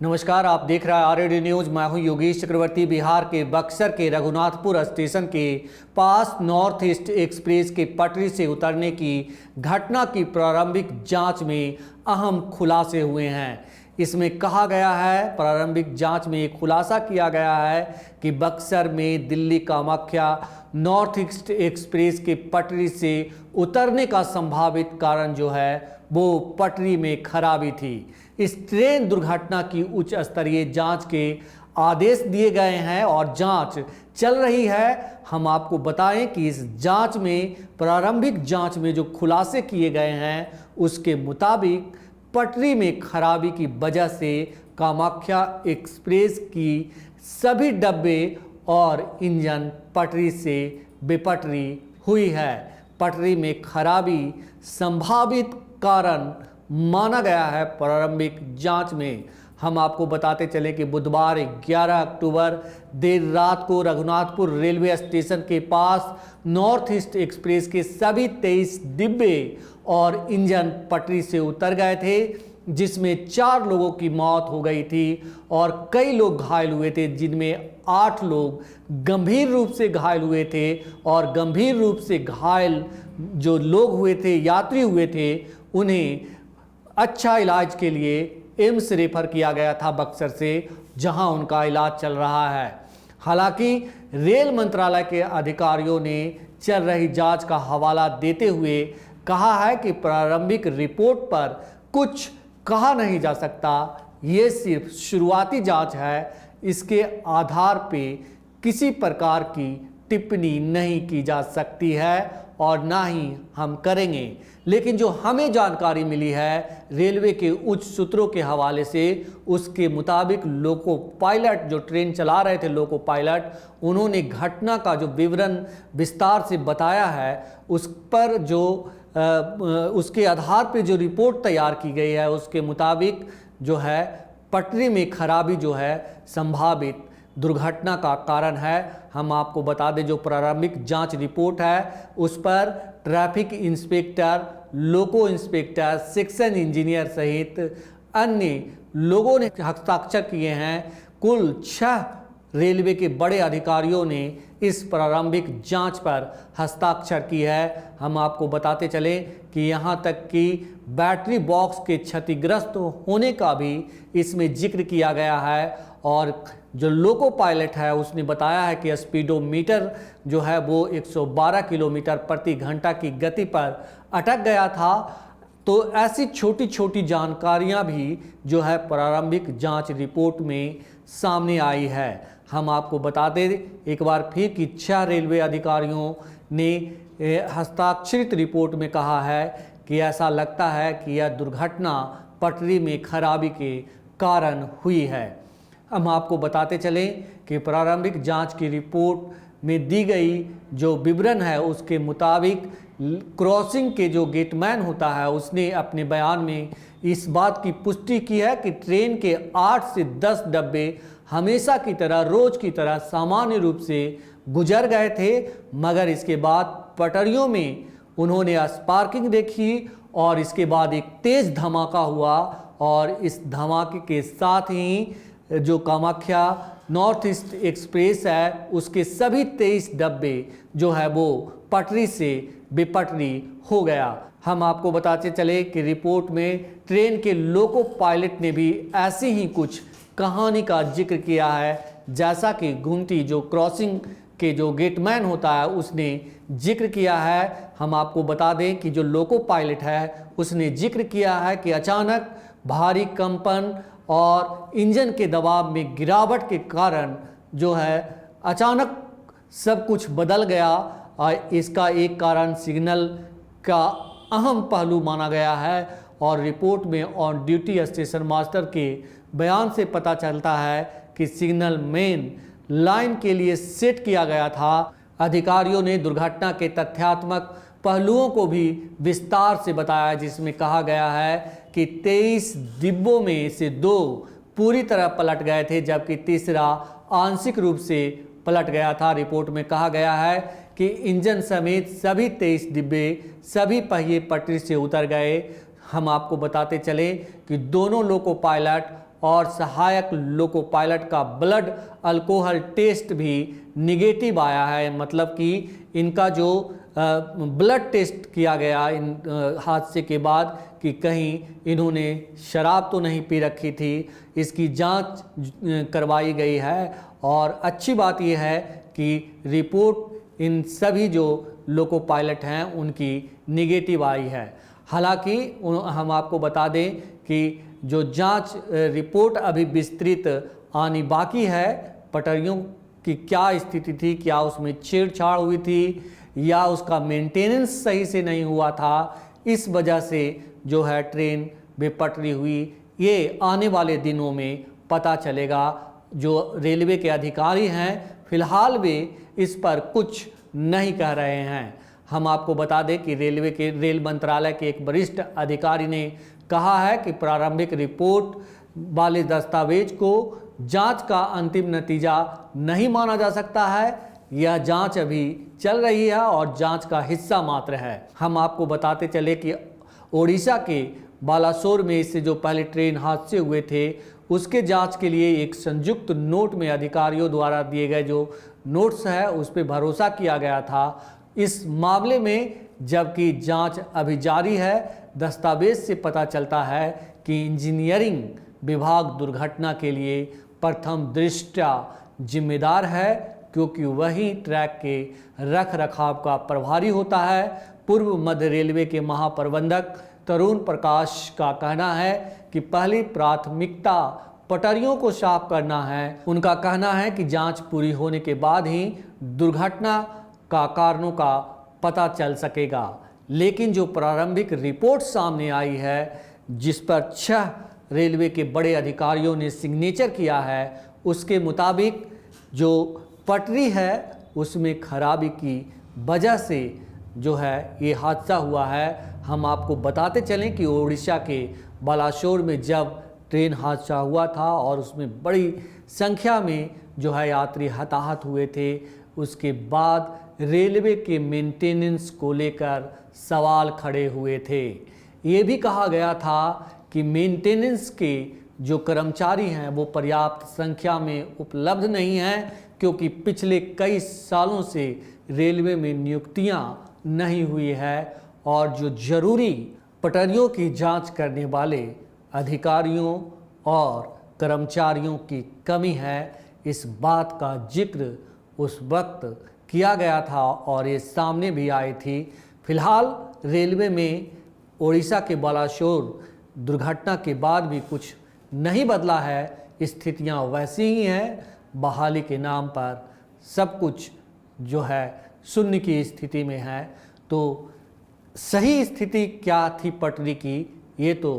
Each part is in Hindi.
नमस्कार, आप देख रहे हैं आरएडी न्यूज। मैं हूं योगेश चक्रवर्ती। बिहार के बक्सर के रघुनाथपुर स्टेशन के पास नॉर्थ ईस्ट एक्सप्रेस के पटरी से उतरने की घटना की प्रारंभिक जांच में अहम खुलासे हुए हैं। इसमें कहा गया है, प्रारंभिक जांच में एक खुलासा किया गया है कि बक्सर में Delhi Kamakhya north east express के पटरी से उतरने का संभावित कारण जो है वो पटरी में खराबी थी। इस ट्रेन दुर्घटना की उच्च स्तरीय जांच के आदेश दिए गए हैं और जांच चल रही है। हम आपको बताएं कि इस जांच में, प्रारंभिक जांच में जो खुलासे किए गए हैं उसके मुताबिक पटरी में खराबी की वजह से कामाख्या एक्सप्रेस की सभी डब्बे और इंजन पटरी से बेपटरी हुई है। पटरी में खराबी संभावित कारण माना गया है। प्रारंभिक जांच में हम आपको बताते चले कि बुधवार 11 अक्टूबर देर रात को रघुनाथपुर रेलवे स्टेशन के पास नॉर्थ ईस्ट एक्सप्रेस के सभी 23 डिब्बे और इंजन पटरी से उतर गए थे, जिसमें 4 लोगों की मौत हो गई थी और कई लोग घायल हुए थे, जिनमें 8 लोग गंभीर रूप से घायल हुए थे। और गंभीर रूप से घायल जो लोग हुए थे, यात्री हुए थे, उन्हें अच्छा इलाज के लिए एम्स रेफर किया गया था बक्सर से, जहां उनका इलाज चल रहा है। हालांकि रेल मंत्रालय के अधिकारियों ने चल रही जांच का हवाला देते हुए कहा है कि प्रारंभिक रिपोर्ट पर कुछ कहा नहीं जा सकता। ये सिर्फ शुरुआती जांच है, इसके आधार पे किसी प्रकार की टिप्पणी नहीं की जा सकती है और ना ही हम करेंगे। लेकिन जो हमें जानकारी मिली है रेलवे के उच्च सूत्रों के हवाले से, उसके मुताबिक लोको पायलट जो ट्रेन चला रहे थे, लोको पायलट, उन्होंने घटना का जो विवरण विस्तार से बताया है, उस पर जो उसके आधार पर जो रिपोर्ट तैयार की गई है उसके मुताबिक जो है पटरी में खराबी जो है संभावित दुर्घटना का कारण है। हम आपको बता दें, जो प्रारंभिक जांच रिपोर्ट है उस पर ट्रैफिक इंस्पेक्टर, लोको इंस्पेक्टर, सेक्शन इंजीनियर सहित अन्य लोगों ने हस्ताक्षर किए हैं। कुल 6 रेलवे के बड़े अधिकारियों ने इस प्रारंभिक जांच पर हस्ताक्षर की है। हम आपको बताते चले कि यहां तक कि बैटरी बॉक्स के क्षतिग्रस्त होने का भी इसमें जिक्र किया गया है। और जो लोको पायलट है उसने बताया है कि स्पीडोमीटर जो है वो 112 किलोमीटर प्रति घंटा की गति पर अटक गया था। तो ऐसी छोटी छोटी जानकारियां भी जो है प्रारंभिक जांच रिपोर्ट में सामने आई है। हम आपको बता दें एक बार फिर कि 6 रेलवे अधिकारियों ने हस्ताक्षरित रिपोर्ट में कहा है कि ऐसा लगता है कि यह दुर्घटना पटरी में खराबी के कारण हुई है। हम आपको बताते चलें कि प्रारंभिक जांच की रिपोर्ट में दी गई जो विवरण है उसके मुताबिक क्रॉसिंग के जो गेटमैन होता है उसने अपने बयान में इस बात की पुष्टि की है कि ट्रेन के 8 से 10 डब्बे हमेशा की तरह, रोज की तरह सामान्य रूप से गुजर गए थे, मगर इसके बाद पटरियों में उन्होंने स्पार्किंग देखी और इसके बाद एक तेज धमाका हुआ और इस धमाके के साथ ही जो कामाख्या नॉर्थ ईस्ट एक्सप्रेस है उसके सभी 23 डब्बे जो है वो पटरी से बेपटरी हो गया। हम आपको बताते चले कि रिपोर्ट में ट्रेन के लोको पायलट ने भी ऐसी ही कुछ कहानी का जिक्र किया है, जैसा कि घुमती जो क्रॉसिंग के जो गेटमैन होता है उसने जिक्र किया है। हम आपको बता दें कि जो लोको पायलट है उसने जिक्र किया है कि अचानक भारी कंपन और इंजन के दबाव में गिरावट के कारण जो है अचानक सब कुछ बदल गया। और इसका एक कारण सिग्नल का अहम पहलू माना गया है। और रिपोर्ट में ऑन ड्यूटी स्टेशन मास्टर के बयान से पता चलता है कि सिग्नल मेन लाइन के लिए सेट किया गया था। अधिकारियों ने दुर्घटना के तथ्यात्मक पहलुओं को भी विस्तार से बताया, जिसमें कहा गया है कि 23 डिब्बों में से 2 पूरी तरह पलट गए थे, जबकि तीसरा आंशिक रूप से पलट गया था। रिपोर्ट में कहा गया है कि इंजन समेत सभी 23 डिब्बे, सभी पहिए पटरी से उतर गए। हम आपको बताते चले कि दोनों लोको पायलट और सहायक लोको पायलट का ब्लड अल्कोहल टेस्ट भी निगेटिव आया है। मतलब कि इनका जो ब्लड टेस्ट किया गया इन हादसे के बाद कि कहीं इन्होंने शराब तो नहीं पी रखी थी, इसकी जांच करवाई गई है। और अच्छी बात यह है कि रिपोर्ट इन सभी जो लोको पायलट हैं उनकी निगेटिव आई है। हालांकि हम आपको बता दें कि जो जांच रिपोर्ट अभी विस्तृत आनी बाकी है, पटरियों की क्या स्थिति थी, क्या उसमें छेड़छाड़ हुई थी या उसका मेंटेनेंस सही से नहीं हुआ था, इस वजह से जो है ट्रेन बेपटरी हुई, ये आने वाले दिनों में पता चलेगा। जो रेलवे के अधिकारी हैं फिलहाल वे इस पर कुछ नहीं कह रहे हैं। हम आपको बता दें कि रेल मंत्रालय के एक वरिष्ठ अधिकारी ने कहा है कि प्रारंभिक रिपोर्ट वाले दस्तावेज को जांच का अंतिम नतीजा नहीं माना जा सकता है। यह जांच अभी चल रही है और जांच का हिस्सा मात्र है। हम आपको बताते चले कि ओडिशा के बालासोर में इससे जो पहले ट्रेन हादसे हुए थे उसके जांच के लिए एक संयुक्त नोट में अधिकारियों द्वारा दिए गए जो नोट्स है उस पर भरोसा किया गया था। इस मामले में जबकि जांच अभी जारी है, दस्तावेज से पता चलता है कि इंजीनियरिंग विभाग दुर्घटना के लिए प्रथम दृष्टया जिम्मेदार है, क्योंकि वही ट्रैक के रख रखाव का प्रभारी होता है। पूर्व मध्य रेलवे के महाप्रबंधक तरुण प्रकाश का कहना है कि पहली प्राथमिकता पटरियों को साफ करना है। उनका कहना है कि जांच पूरी होने के बाद ही दुर्घटना का कारणों का पता चल सकेगा। लेकिन जो प्रारंभिक रिपोर्ट सामने आई है जिस पर 6 रेलवे के बड़े अधिकारियों ने सिग्नेचर किया है, उसके मुताबिक जो पटरी है उसमें खराबी की वजह से जो है ये हादसा हुआ है। हम आपको बताते चलें कि उड़ीसा के बालासोर में जब ट्रेन हादसा हुआ था और उसमें बड़ी संख्या में जो है यात्री हताहत हुए थे, उसके बाद रेलवे के मेंटेनेंस को लेकर सवाल खड़े हुए थे। ये भी कहा गया था कि मेंटेनेंस के जो कर्मचारी हैं वो पर्याप्त संख्या में उपलब्ध नहीं हैं, क्योंकि पिछले कई सालों से रेलवे में नियुक्तियां नहीं हुई है और जो जरूरी पटरियों की जांच करने वाले अधिकारियों और कर्मचारियों की कमी है, इस बात का जिक्र उस वक्त किया गया था और ये सामने भी आई थी। फिलहाल रेलवे में ओडिशा के बालासोर दुर्घटना के बाद भी कुछ नहीं बदला है, स्थितियां वैसी ही हैं। बहाली के नाम पर सब कुछ जो है शून्य की स्थिति में है। तो सही स्थिति क्या थी पटरी की, ये तो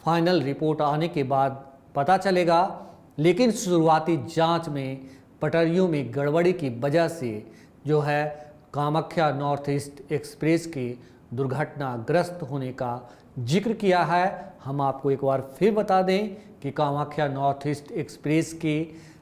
फाइनल रिपोर्ट आने के बाद पता चलेगा। लेकिन शुरुआती जांच में पटरियों में गड़बड़ी की वजह से जो है कामाख्या नॉर्थ ईस्ट एक्सप्रेस के दुर्घटनाग्रस्त होने का जिक्र किया है। हम आपको एक बार फिर बता दें कि कामाख्या नॉर्थ ईस्ट एक्सप्रेस के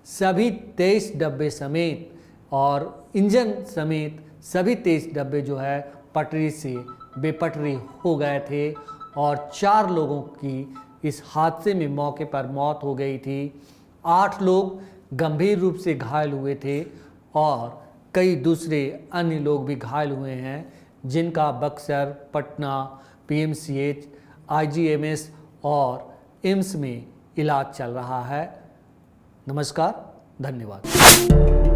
सभी 23 डब्बे समेत और इंजन समेत सभी 23 डब्बे जो है पटरी से बेपटरी हो गए थे और 4 लोगों की इस हादसे में मौके पर मौत हो गई थी। 8 लोग गंभीर रूप से घायल हुए थे और कई दूसरे अन्य लोग भी घायल हुए हैं, जिनका बक्सर, पटना, पीएमसीएच, आईजीएमएस और एम्स में इलाज चल रहा है। नमस्कार, धन्यवाद।